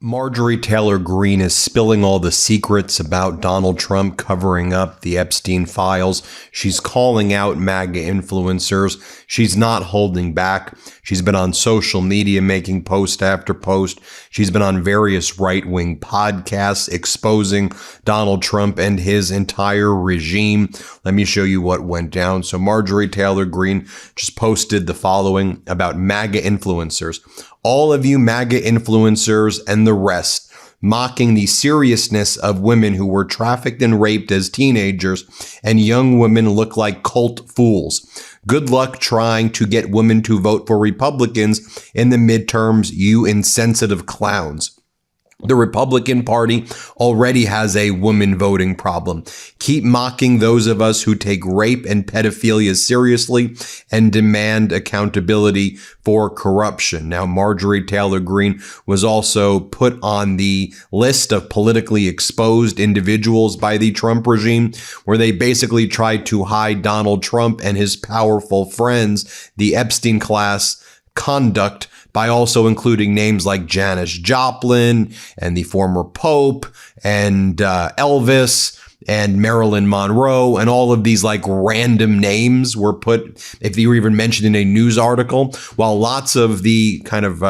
Marjorie Taylor Greene is spilling all the secrets about Donald Trump covering up the Epstein files. She's calling out MAGA influencers. She's not holding back. She's been on social media making post after post. She's been on various right-wing podcasts exposing Donald Trump and his entire regime. Let me show you what went down. So Marjorie Taylor Greene just posted the following about MAGA influencers. All of you MAGA influencers and the rest, mocking the seriousness of women who were trafficked and raped as teenagers, and young women look like cult fools. Good luck trying to get women to vote for Republicans in the midterms, you insensitive clowns. The Republican Party already has a women voting problem. Keep mocking those of us who take rape and pedophilia seriously and demand accountability for corruption. Now, Marjorie Taylor Greene was also put on the list of politically exposed individuals by the Trump regime, where they basically tried to hide Donald Trump and his powerful friends, the Epstein class conduct, by also including names like Janis Joplin and the former Pope and Elvis and Marilyn Monroe, and all of these like random names were put, if they were even mentioned in a news article, while lots of the kind of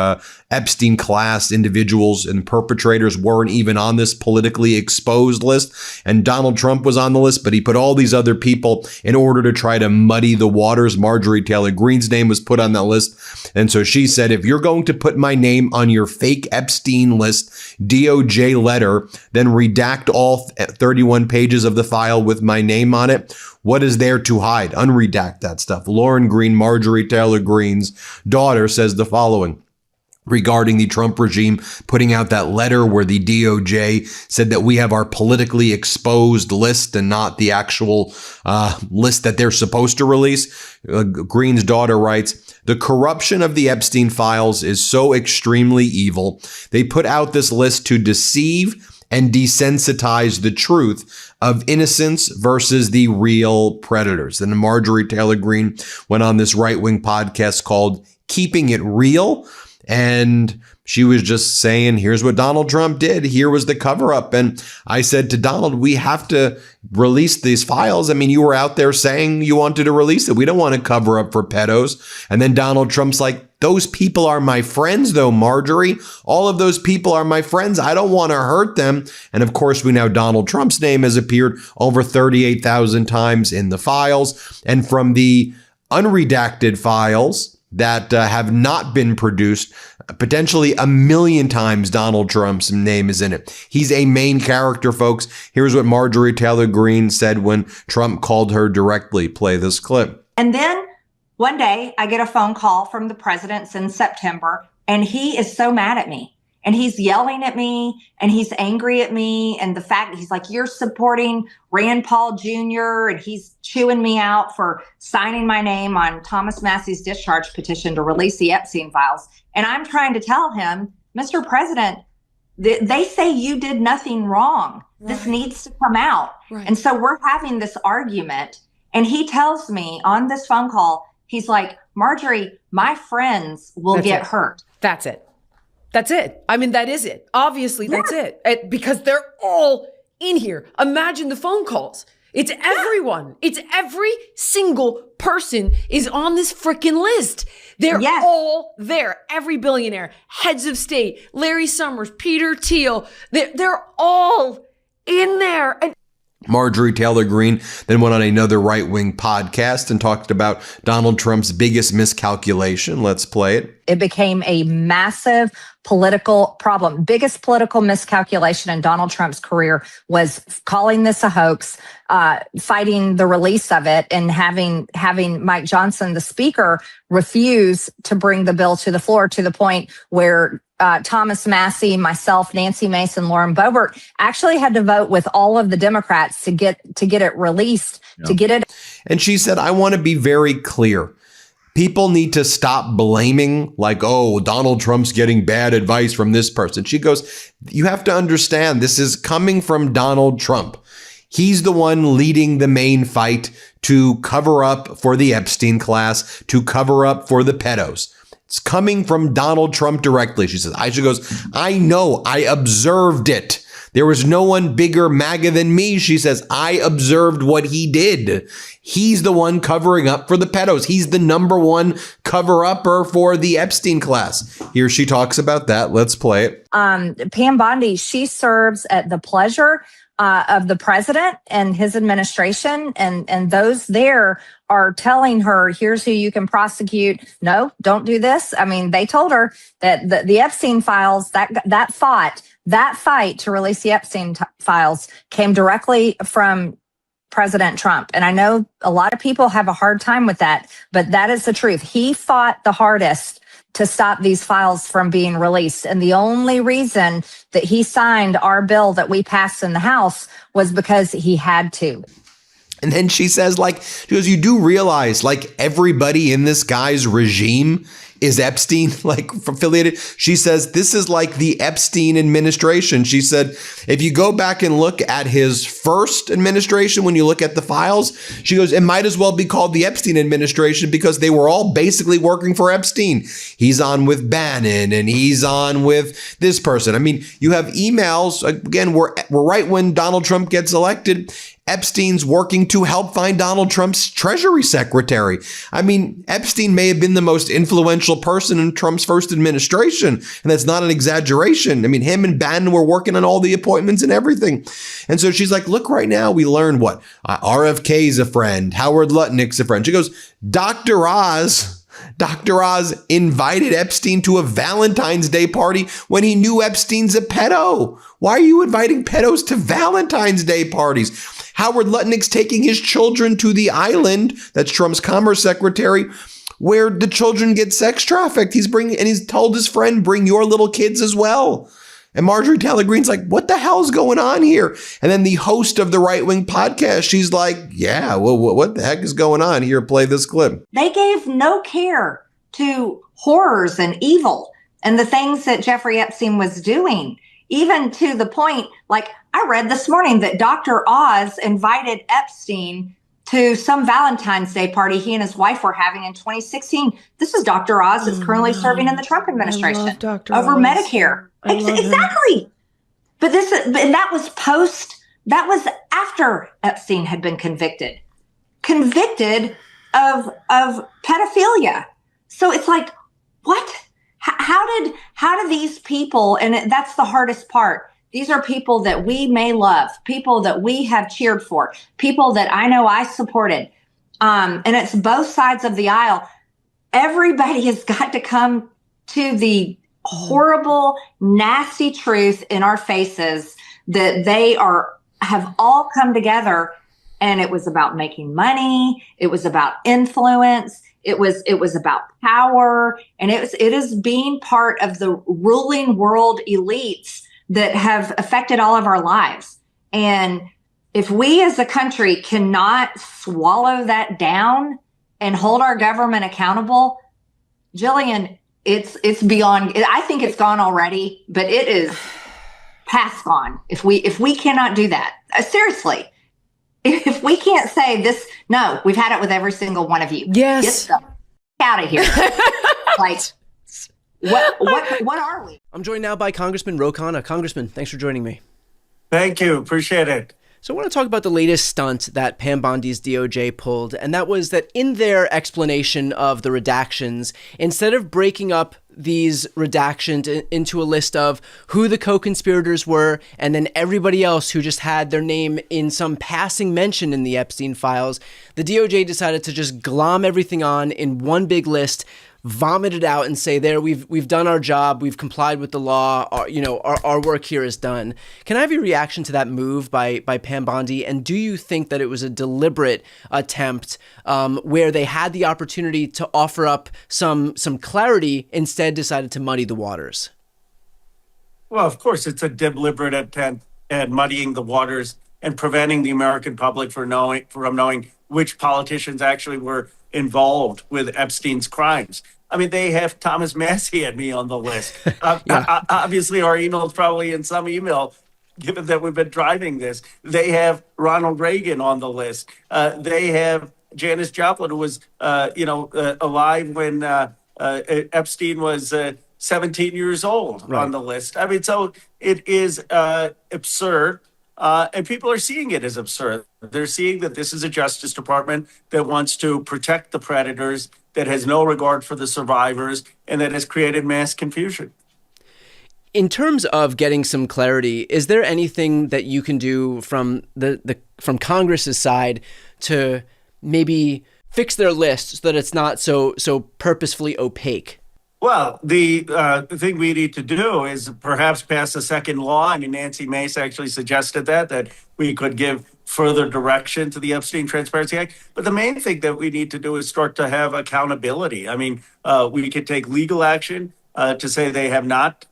Epstein class individuals and perpetrators weren't even on this politically exposed list. And Donald Trump was on the list, but he put all these other people in order to try to muddy the waters. Marjorie Taylor Greene's name was put on that list. And so she said, if you're going to put my name on your fake Epstein list, DOJ letter, then redact all 31 pages of the file with my name on it. What is there to hide? Unredact that stuff. Lauren Greene, Marjorie Taylor Greene's daughter, says the following regarding the Trump regime putting out that letter where the DOJ said that we have our politically exposed list and not the actual list that they're supposed to release. Greene's daughter writes, the corruption of the Epstein files is so extremely evil. They put out this list to deceive and desensitize the truth of innocence versus the real predators. Then Marjorie Taylor Greene went on this right-wing podcast called Keeping It Real, and she was just saying, here's what Donald Trump did. Here was the cover up. And I said to Donald, we have to release these files. I mean, you were out there saying you wanted to release it. We don't want to cover up for pedos. And then Donald Trump's like, those people are my friends, though, Marjorie. All of those people are my friends. I don't want to hurt them. And of course, we know Donald Trump's name has appeared over 38,000 times in the files. And from the unredacted files that have not been produced, potentially 1 million times Donald Trump's name is in it. He's a main character, folks. Here's what Marjorie Taylor Greene said when Trump called her directly. Play this clip. And then one day I get a phone call from the president in September, and he is so mad at me. And he's yelling at me, and he's angry at me. And the fact he's like, you're supporting Rand Paul Jr., and he's chewing me out for signing my name on Thomas Massie's discharge petition to release the Epstein files. And I'm trying to tell him, Mr. President, they say you did nothing wrong. Right. This needs to come out. Right. And so we're having this argument. And he tells me on this phone call, he's like, Marjorie, my friends will get hurt. That's it. That's it. I mean, that is it. Obviously, that's it. Because they're all in here. Imagine the phone calls. It's everyone. It's every single person is on this freaking list. They're all there. Every billionaire, heads of state, Larry Summers, Peter Thiel. They're all in there. And Marjorie Taylor Greene then went on another right-wing podcast and talked about Donald Trump's biggest miscalculation. Let's play it. It became a massive political problem. Biggest political miscalculation in Donald Trump's career was calling this a hoax, fighting the release of it, and having Mike Johnson, the speaker, refuse to bring the bill to the floor, to the point where Thomas Massie, myself, Nancy Mason, Lauren Boebert actually had to vote with all of the Democrats to get it released, to get it. And she said, I want to be very clear. People need to stop blaming, like, oh, Donald Trump's getting bad advice from this person. She goes, you have to understand, this is coming from Donald Trump. He's the one leading the main fight to cover up for the Epstein class, to cover up for the pedos. It's coming from Donald Trump directly. She says, Aisha goes, I know, I observed it. There was no one bigger MAGA than me. She says, I observed what he did. He's the one covering up for the pedos. He's the number one cover-upper for the Epstein class. Here she talks about that. Let's play it. Pam Bondi, she serves at the pleasure of the president and his administration, and those there are telling her, here's who you can prosecute. No, don't do this. I mean, they told her that the Epstein files, that fight to release the Epstein files came directly from President Trump. And I know a lot of people have a hard time with that, but that is the truth. He fought the hardest to stop these files from being released. And the only reason that he signed our bill that we passed in the House was because he had to. And then she says, she goes, you do realize, everybody in this guy's regime is Epstein, affiliated. She says, this is like the Epstein administration. She said, if you go back and look at his first administration, when you look at the files, she goes, it might as well be called the Epstein administration because they were all basically working for Epstein. He's on with Bannon and he's on with this person. I mean, you have emails, again, we're right when Donald Trump gets elected. Epstein's working to help find Donald Trump's Treasury Secretary. I mean, Epstein may have been the most influential person in Trump's first administration, and that's not an exaggeration. I mean, him and Bannon were working on all the appointments and everything. And so she's like, look, right now we learned what? RFK's a friend. Howard Lutnick's a friend. She goes, Dr. Oz invited Epstein to a Valentine's Day party when he knew Epstein's a pedo. Why are you inviting pedos to Valentine's Day parties? Howard Lutnick's taking his children to the island, that's Trump's commerce secretary, where the children get sex trafficked. He's told his friend, bring your little kids as well. And Marjorie Taylor Greene's like, what the hell's going on here? And then the host of the Right Wing podcast, she's like, yeah, well, what the heck is going on here? Play this clip. They gave no care to horrors and evil and the things that Jeffrey Epstein was doing, even to the point, I read this morning that Dr. Oz invited Epstein to some Valentine's Day party he and his wife were having in 2016. This is Dr. Oz that's currently serving in the Trump administration over Oz. Medicare. Exactly. But that was after Epstein had been convicted of pedophilia. So it's like, what? How do these people, and that's the hardest part. These are people that we may love, people that we have cheered for, people that I know I supported. And it's both sides of the aisle. Everybody has got to come to the horrible, nasty truth in our faces that they have all come together. And it was about making money. It was about influence. It was about power. And it is being part of the ruling world elites that have affected all of our lives. And if we as a country cannot swallow that down and hold our government accountable, Jillian, it's beyond, I think it's gone already, but it is past gone. If we cannot do that, seriously, if we can't say this, no, we've had it with every single one of you. Yes. Get the out of here. What are we? I'm joined now by Congressman Ro Khanna. Congressman, thanks for joining me. Thank you. Appreciate it. So I want to talk about the latest stunt that Pam Bondi's DOJ pulled, and that was that in their explanation of the redactions, instead of breaking up these redactions into a list of who the co-conspirators were and then everybody else who just had their name in some passing mention in the Epstein files, the DOJ decided to just glom everything on in one big list, vomit it out and say, there, we've done our job, we've complied with the law, our work here is done. Can I have your reaction to that move by Pam Bondi? And do you think that it was a deliberate attempt where they had the opportunity to offer up some clarity, instead decided to muddy the waters? Well, of course, it's a deliberate attempt at muddying the waters and preventing the American public from knowing which politicians actually were involved with Epstein's crimes. I mean, they have Thomas Massie and me on the list. Obviously, our email's probably in some email, given that we've been driving this. They have Ronald Reagan on the list. They have Janis Joplin, who was, alive when Epstein was 17 years old Right. on the list. I mean, so it is absurd. And people are seeing it as absurd. They're seeing that this is a Justice Department that wants to protect the predators, that has no regard for the survivors, and that has created mass confusion. In terms of getting some clarity, is there anything that you can do from from Congress's side to maybe fix their list so that it's not so purposefully opaque? Well, the thing we need to do is perhaps pass a second law. I mean, Nancy Mace actually suggested that we could give further direction to the Epstein Transparency Act. But the main thing that we need to do is start to have accountability. I mean, we could take legal action to say they have not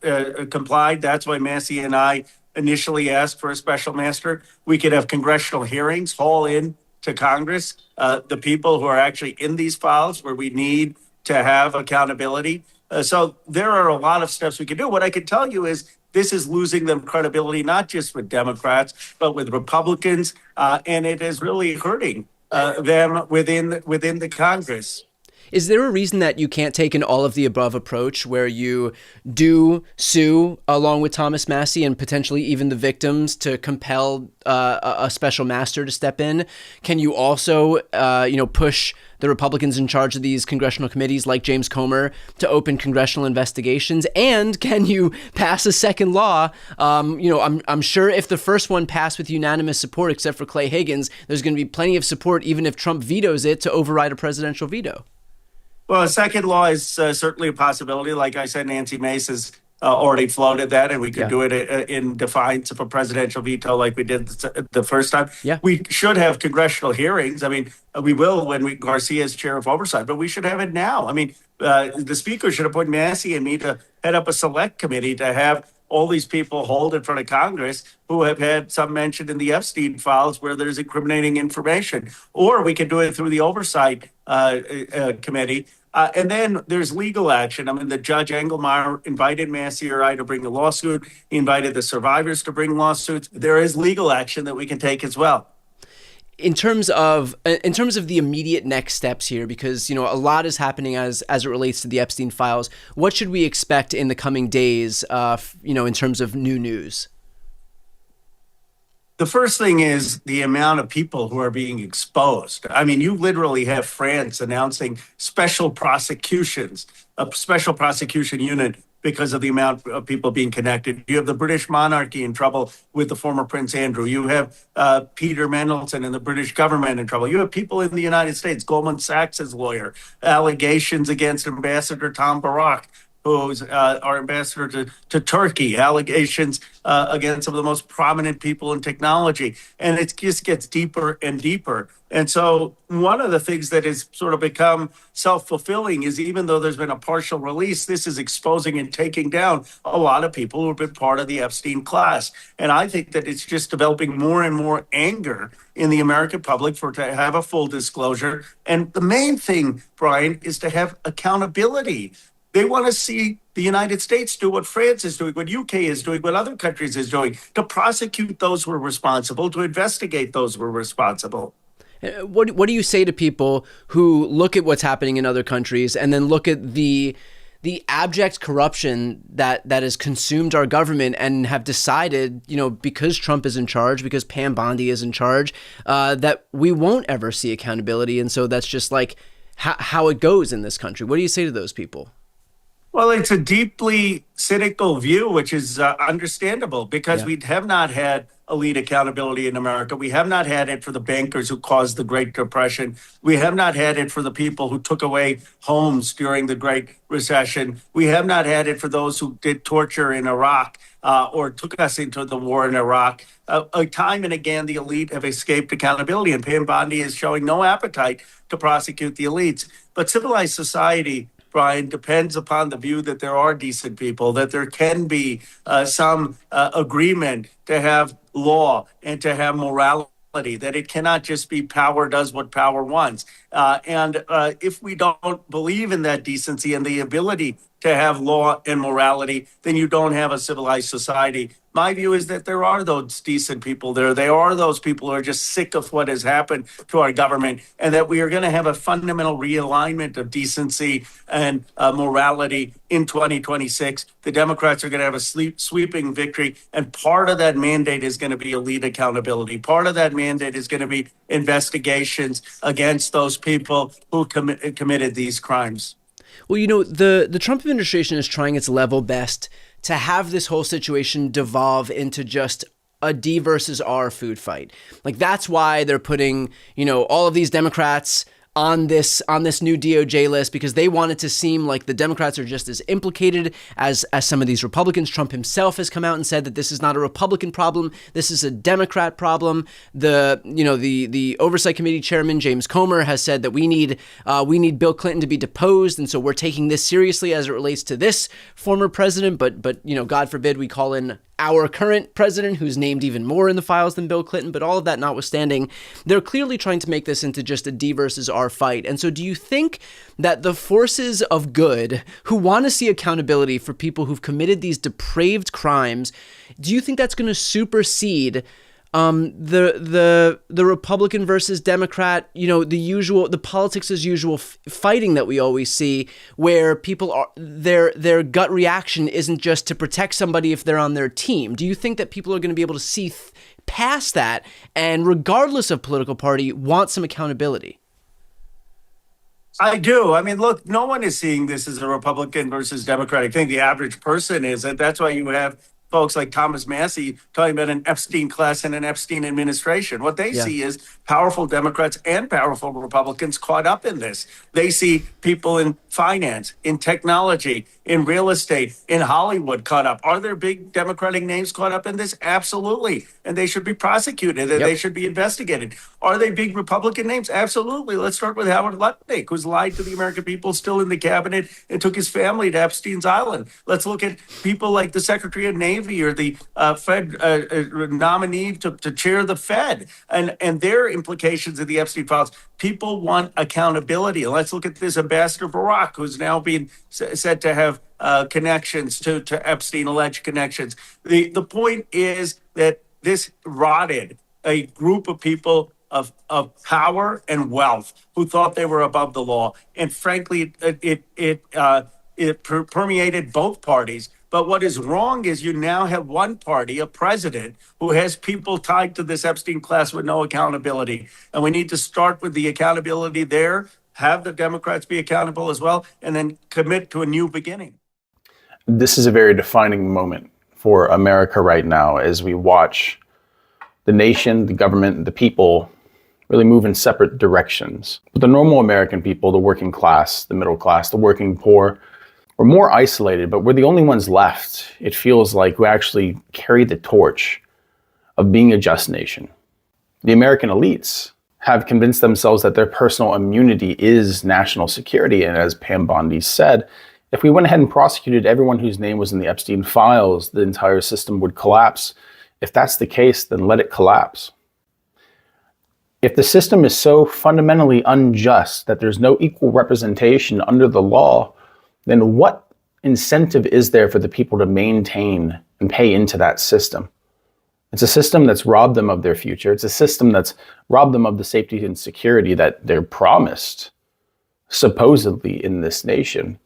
complied. That's why Massey and I initially asked for a special master. We could have congressional hearings, haul in to Congress the people who are actually in these files where we need to have accountability. So there are a lot of steps we can do. What I can tell you is this is losing them credibility, not just with Democrats, but with Republicans, and it is really hurting them within the Congress. Is there a reason that you can't take an all of the above approach where you do sue along with Thomas Massie and potentially even the victims to compel a special master to step in? Can you also, push the Republicans in charge of these congressional committees like James Comer to open congressional investigations? And can you pass a second law? I'm sure if the first one passed with unanimous support, except for Clay Higgins, there's going to be plenty of support even if Trump vetoes it to override a presidential veto. Well, a second law is certainly a possibility. Like I said, Nancy Mace has already floated that, and we could do it in defiance of a presidential veto like we did the first time. Yeah. We should have congressional hearings. I mean, we will when Garcia is chair of oversight, but we should have it now. I mean, the speaker should appoint Massey and me to head up a select committee to have all these people hold in front of Congress who have had some mention in the Epstein files where there's incriminating information. Or we could do it through the oversight committee. And then there's legal action. I mean, the Judge Engelmeyer invited Massey or I to bring a lawsuit. He invited the survivors to bring lawsuits. There is legal action that we can take as well. In terms of the immediate next steps here, because a lot is happening as it relates to the Epstein files, what should we expect in the coming days? In terms of new news. The first thing is the amount of people who are being exposed. I mean, you literally have France announcing special prosecutions, a special prosecution unit because of the amount of people being connected. You have the British monarchy in trouble with the former Prince Andrew. You have Peter Mandelson and the British government in trouble. You have people in the United States, Goldman Sachs' lawyer, allegations against Ambassador Tom Barak, who's our ambassador to Turkey, allegations against some of the most prominent people in technology. And it just gets deeper and deeper. And so one of the things that has sort of become self-fulfilling is even though there's been a partial release, this is exposing and taking down a lot of people who have been part of the Epstein class. And I think that it's just developing more and more anger in the American public to have a full disclosure. And the main thing, Brian, is to have accountability. They want to see the United States do what France is doing, what UK is doing, what other countries is doing, to prosecute those who are responsible, to investigate those who are responsible. What do you say to people who look at what's happening in other countries and then look at the abject corruption that has consumed our government and have decided, because Trump is in charge, because Pam Bondi is in charge, that we won't ever see accountability. And so that's just like how it goes in this country. What do you say to those people? Well, it's a deeply cynical view, which is understandable because we have not had elite accountability in America. We have not had it for the bankers who caused the Great Depression. We have not had it for the people who took away homes during the Great Recession. We have not had it for those who did torture in Iraq or took us into the war in Iraq. Time and again, the elite have escaped accountability, and Pam Bondi is showing no appetite to prosecute the elites. But civilized society, Brian, depends upon the view that there are decent people, that there can be some agreement to have law and to have morality, that it cannot just be power does what power wants. And if we don't believe in that decency and the ability to have law and morality, then you don't have a civilized society. My view is that there are those decent people there. There are those people who are just sick of what has happened to our government, and that we are going to have a fundamental realignment of decency and morality in 2026. The Democrats are going to have a sweeping victory, and part of that mandate is going to be elite accountability. Part of that mandate is going to be investigations against those people who committed these crimes. Well, you know, the Trump administration is trying its level best to have this whole situation devolve into just a D versus R food fight. Like, that's why they're putting, you know, all of these Democrats on this new DOJ list, because they want it to seem like the Democrats are just as implicated as some of these Republicans. Trump himself has come out and said that this is not a Republican problem, this is a Democrat problem. The Oversight Committee Chairman James Comer has said that we need Bill Clinton to be deposed, and so we're taking this seriously as it relates to this former president. But you know, God forbid we call in our current president, who's named even more in the files than Bill Clinton. But all of that notwithstanding, they're clearly trying to make this into just a D versus R fight. And so do you think that the forces of good who want to see accountability for people who've committed these depraved crimes, do you think that's going to supersede the Republican versus Democrat, you know, the politics as usual fighting that we always see, where people are, their gut reaction isn't just to protect somebody if they're on their team? Do you think that people are going to be able to see past that and, regardless of political party, want some accountability? I do. I mean, look, no one is seeing this as a Republican versus Democratic thing. The average person is, and that's why you have folks like Thomas Massey talking about an Epstein class and an Epstein administration. What they see is powerful Democrats and powerful Republicans caught up in this. They see people in finance, in technology, in real estate, in Hollywood caught up. Are there big Democratic names caught up in this? Absolutely. And they should be prosecuted and they should be investigated. Are they big Republican names? Absolutely. Let's start with Howard Lutnick, who's lied to the American people, still in the cabinet, and took his family to Epstein's Island. Let's look at people like the Secretary of Navy or the Fed nominee to chair the Fed and their implications of the Epstein files. People want accountability. And let's look at this Ambassador Barak, who's now being said to have connections to Epstein, alleged connections. The point is that this rotted a group of people of power and wealth who thought they were above the law. And frankly, it permeated both parties. But what is wrong is you now have one party, a president, who has people tied to this Epstein class with no accountability. And we need to start with the accountability there, have the Democrats be accountable as well, and then commit to a new beginning. This is a very defining moment for America right now as we watch the nation, the government, the people really move in separate directions. But the normal American people, the working class, the middle class, the working poor, we're more isolated, but we're the only ones left, it feels like, who actually carry the torch of being a just nation. The American elites have convinced themselves that their personal immunity is national security. And as Pam Bondi said, if we went ahead and prosecuted everyone whose name was in the Epstein files, the entire system would collapse. If that's the case, then let it collapse. If the system is so fundamentally unjust that there's no equal representation under the law, then what incentive is there for the people to maintain and pay into that system? It's a system that's robbed them of their future. It's a system that's robbed them of the safety and security that they're promised, supposedly, in this nation.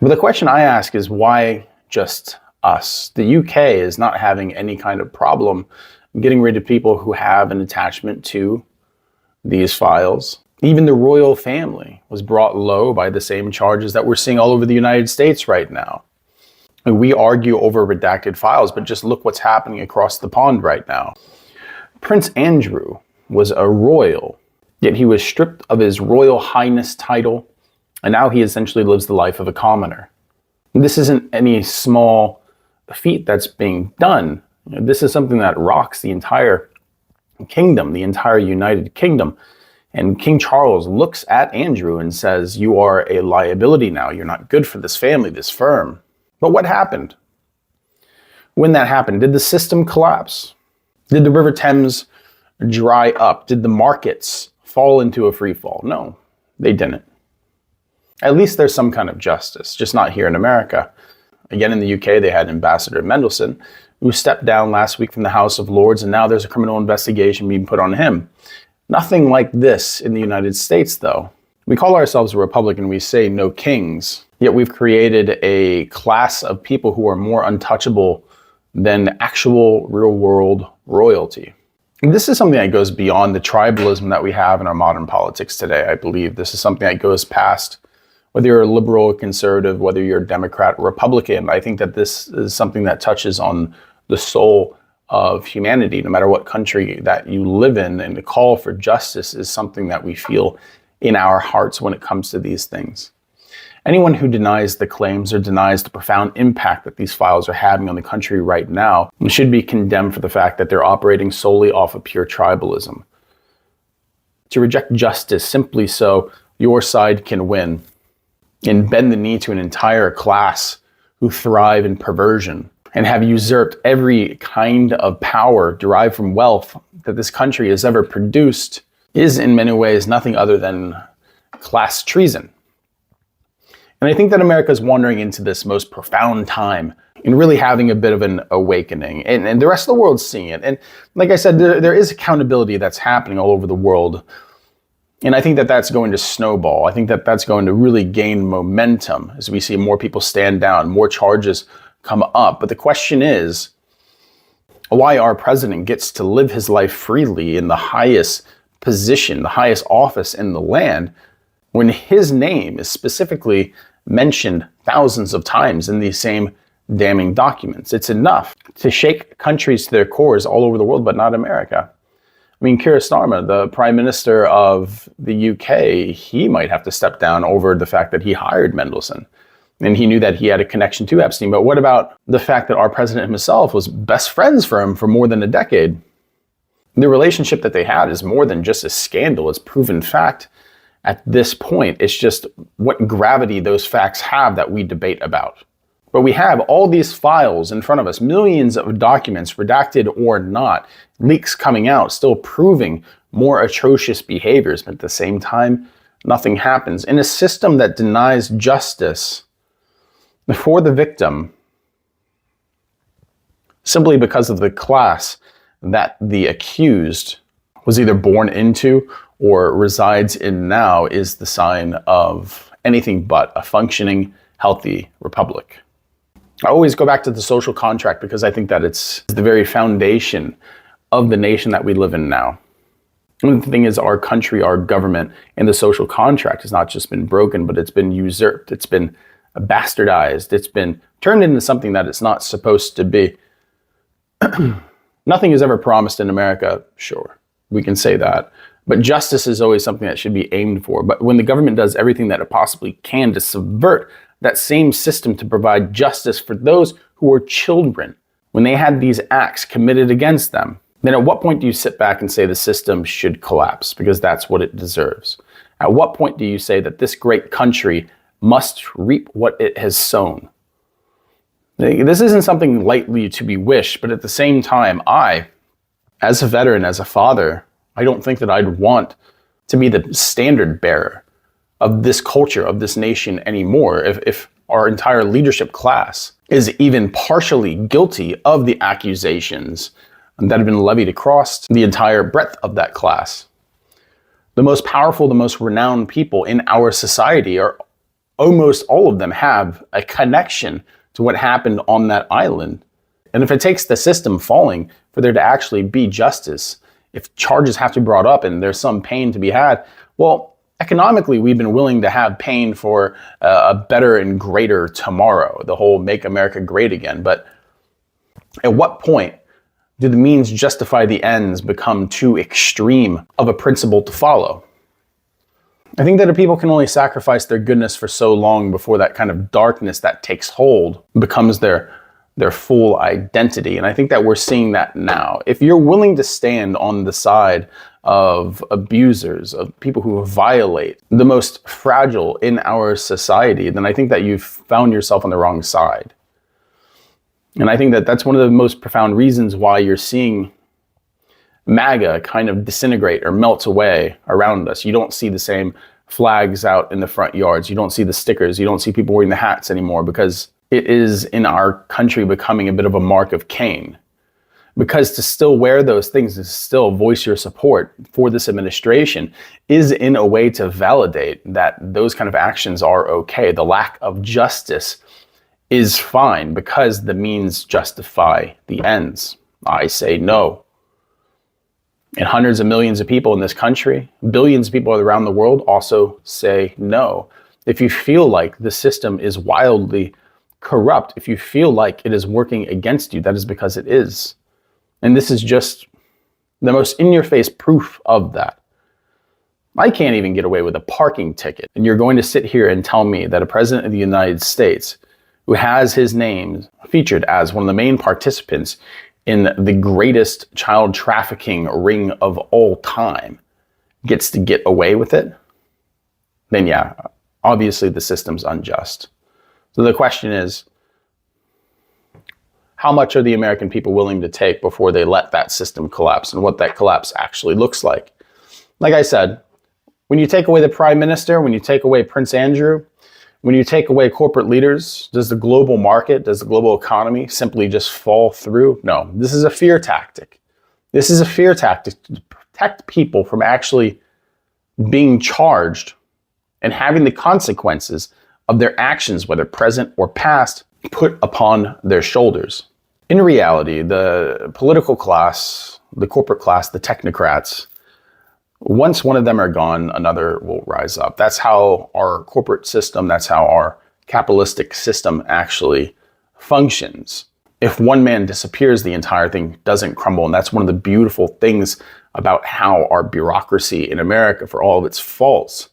But the question I ask is, why just us? The UK is not having any kind of problem getting rid of people who have an attachment to these files. Even the royal family was brought low by the same charges that we're seeing all over the United States right now. And we argue over redacted files, but just look what's happening across the pond right now. Prince Andrew was a royal, yet he was stripped of his Royal Highness title, and now he essentially lives the life of a commoner. And this isn't any small feat that's being done. This is something that rocks the entire kingdom, the entire United Kingdom. And King Charles looks at Andrew and says, "You are a liability now. You're not good for this family, this firm." But what happened? When that happened, did the system collapse? Did the River Thames dry up? Did the markets fall into a free fall? No, they didn't. at least there's some kind of justice, just not here in America. Again, in the UK, they had Ambassador Mendelsohn, who stepped down last week from the House of Lords, and now there's a criminal investigation being put on him. Nothing like this in the United States, though. We call ourselves a republic and we say no kings, yet we've created a class of people who are more untouchable than actual real-world royalty. And this is something that goes beyond the tribalism that we have in our modern politics today, I believe. This is something that goes past whether you're a liberal or conservative, whether you're a Democrat or Republican. I think that this is something that touches on the soul of humanity, no matter what country that you live in, and the call for justice is something that we feel in our hearts when it comes to these things. Anyone who denies the claims or denies the profound impact that these files are having on the country right now should be condemned for the fact that they're operating solely off of pure tribalism. To reject justice simply so your side can win and bend the knee to an entire class who thrive in perversion and have usurped every kind of power derived from wealth that this country has ever produced is in many ways nothing other than class treason. And I think that America is wandering into this most profound time and really having a bit of an awakening. And the rest of the world's seeing it. And like I said, there is accountability that's happening all over the world. And I think that that's going to snowball. I think that that's going to really gain momentum as we see more people stand down, more charges come up. But the question is, why our president gets to live his life freely in the highest position, the highest office in the land, when his name is specifically mentioned thousands of times in these same damning documents. It's enough to shake countries to their cores all over the world, but not America. I mean, Keir Starmer, the Prime Minister of the UK, he might have to step down over the fact that he hired Mendelsohn. And he knew that he had a connection to Epstein. But what about the fact that our president himself was best friends for him for more than a decade? The relationship that they had is more than just a scandal. It's proven fact at this point. It's just what gravity those facts have that we debate about. But we have all these files in front of us, millions of documents, redacted or not, leaks coming out, still proving more atrocious behaviors. But at the same time, nothing happens. In a system that denies justice for the victim, simply because of the class that the accused was either born into or resides in now, is the sign of anything but a functioning, healthy republic. I always go back to the social contract because I think that it's the very foundation of the nation that we live in now. And the thing is, our country, our government, and the social contract has not just been broken, but it's been usurped. It's been bastardized. It's been turned into something that it's not supposed to be. Nothing is ever promised in America, sure, we can say that. But justice is always something that should be aimed for. But when the government does everything that it possibly can to subvert that same system to provide justice for those who are children, when they had these acts committed against them, then at what point do you sit back and say the system should collapse because that's what it deserves? At what point do you say that this great country must reap what it has sown? This isn't something lightly to be wished, but at the same time, I, as a veteran, as a father, I don't think that I'd want to be the standard bearer of this culture, of this nation anymore, if our entire leadership class is even partially guilty of the accusations that have been levied across the entire breadth of that class. The most powerful, the most renowned people in our society are almost all of them have a connection to what happened on that island. And if it takes the system falling for there to actually be justice, if charges have to be brought up and there's some pain to be had, well, economically, we've been willing to have pain for a better and greater tomorrow, the whole Make America Great Again. But at what point do the means justify the ends become too extreme of a principle to follow? I think that if people can only sacrifice their goodness for so long before that kind of darkness that takes hold becomes their full identity. And I think that we're seeing that now. If you're willing to stand on the side of abusers, of people who violate the most fragile in our society, then I think that you've found yourself on the wrong side. And I think that that's one of the most profound reasons why you're seeing MAGA kind of disintegrate or melt away around us. You don't see the same flags out in the front yards. You don't see the stickers. You don't see people wearing the hats anymore, because it is in our country becoming a bit of a mark of Cain. Because to still wear those things, to still voice your support for this administration, is in a way to validate that those kind of actions are okay. The lack of justice is fine because the means justify the ends. I say no. And hundreds of millions of people in this country, billions of people around the world also say no. If you feel like the system is wildly corrupt, if you feel like it is working against you, that is because it is. And this is just the most in-your-face proof of that. I can't even get away with a parking ticket. And you're going to sit here and tell me that a president of the United States, who has his name featured as one of the main participants in the greatest child trafficking ring of all time, gets to get away with it? Then yeah, obviously the system's unjust. So the question is, how much are the American people willing to take before they let that system collapse, and what that collapse actually looks like? Like I said, when you take away the prime minister, when you take away Prince Andrew, when you take away corporate leaders, does the global market, does the global economy simply just fall through? No, this is a fear tactic. This is a fear tactic to protect people from actually being charged and having the consequences of their actions, whether present or past, put upon their shoulders. In reality, the political class, the corporate class, the technocrats, once one of them are gone, another will rise up. That's how our corporate system, that's how our capitalistic system actually functions. If one man disappears, the entire thing doesn't crumble. And that's one of the beautiful things about how our bureaucracy in America, for all of its faults,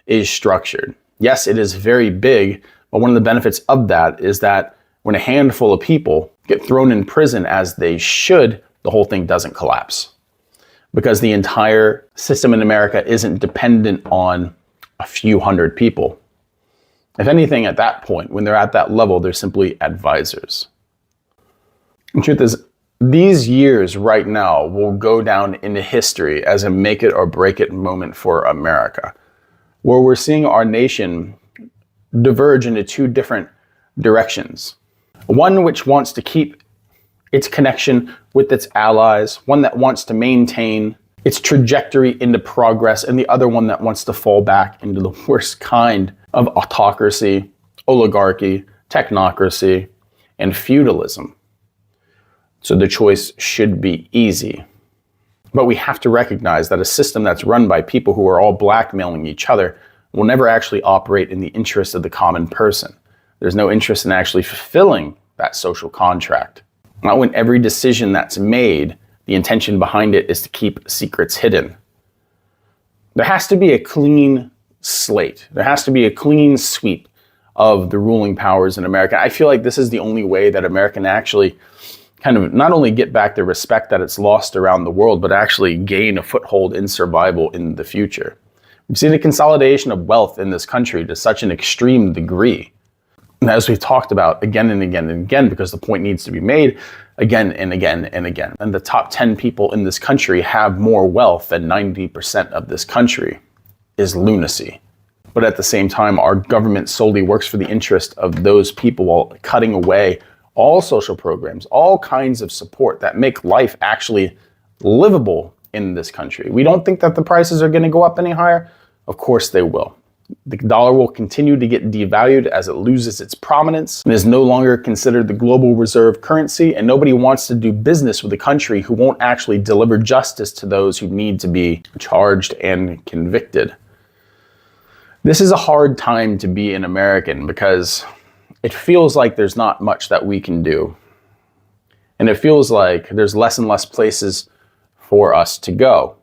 is structured. Yes, it is very big, but one of the benefits of that is that when a handful of people get thrown in prison as they should, the whole thing doesn't collapse. Because the entire system in America isn't dependent on a few hundred people. If anything, at that point, when they're at that level, they're simply advisors. The truth is, these years right now will go down into history as a make it or break it moment for America, where we're seeing our nation diverge into two different directions. One which wants to keep its connection with its allies, one that wants to maintain its trajectory into progress, and the other one that wants to fall back into the worst kind of autocracy, oligarchy, technocracy, and feudalism. So the choice should be easy. But we have to recognize that a system that's run by people who are all blackmailing each other will never actually operate in the interest of the common person. There's no interest in actually fulfilling that social contract. Not when every decision that's made, the intention behind it is to keep secrets hidden. There has to be a clean slate. There has to be a clean sweep of the ruling powers in America. I feel like this is the only way that America can actually kind of not only get back the respect that it's lost around the world, but actually gain a foothold in survival in the future. We've seen a consolidation of wealth in this country to such an extreme degree. And as we've talked about again and again and again, because the point needs to be made again and again and again. And the top 10 people in this country have more wealth than 90% of this country, is lunacy. But at the same time, our government solely works for the interest of those people while cutting away all social programs, all kinds of support that make life actually livable in this country. We don't think that the prices are going to go up any higher. Of course they will. The dollar will continue to get devalued as it loses its prominence and is no longer considered the global reserve currency, and nobody wants to do business with a country who won't actually deliver justice to those who need to be charged and convicted. This is a hard time to be an American because it feels like there's not much that we can do. And it feels like there's less and less places for us to go.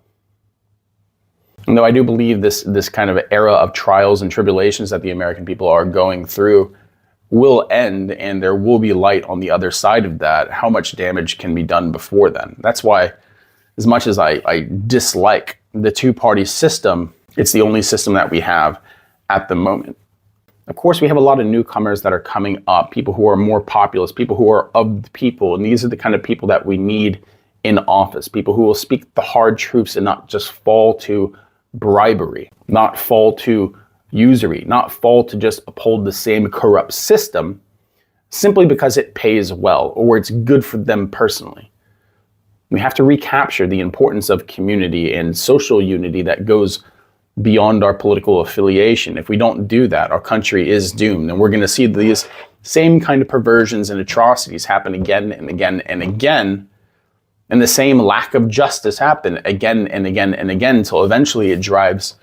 And though I do believe this kind of era of trials and tribulations that the American people are going through will end and there will be light on the other side of that, how much damage can be done before then? That's why, as much as I dislike the two-party system, it's the only system that we have at the moment. Of course, we have a lot of newcomers that are coming up, people who are more populist, people who are of the people, and these are the kind of people that we need in office, people who will speak the hard truths and not just fall to bribery. not fall to usury, not fall to just uphold the same corrupt system simply because it pays well or it's good for them personally. We have to recapture the importance of community and social unity that goes beyond our political affiliation. If we don't do that, our country is doomed, and we're going to see these same kind of perversions and atrocities happen again and again and again, and the same lack of justice happen again and again and again until eventually it drives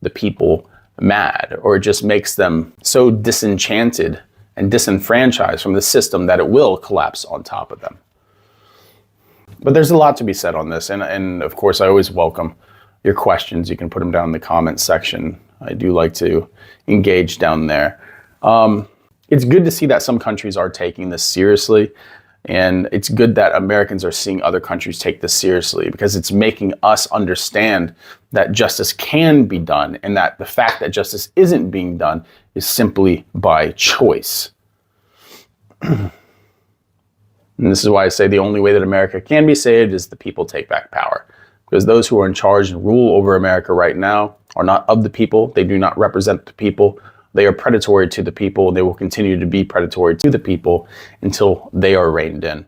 the people mad, or it just makes them so disenchanted and disenfranchised from the system that it will collapse on top of them. But there's a lot to be said on this, and of course I always welcome your questions. You can put them down in the comments section. I do like to engage down there. It's good to see that some countries are taking this seriously, and it's good that Americans are seeing other countries take this seriously, because it's making us understand that justice can be done, and that the fact that justice isn't being done is simply by choice. And this is why I say the only way that America can be saved is the people take back power. Because those who are in charge and rule over America right now are not of the people. They do not represent the people. They are predatory to the people. They will continue to be predatory to the people until they are reined in.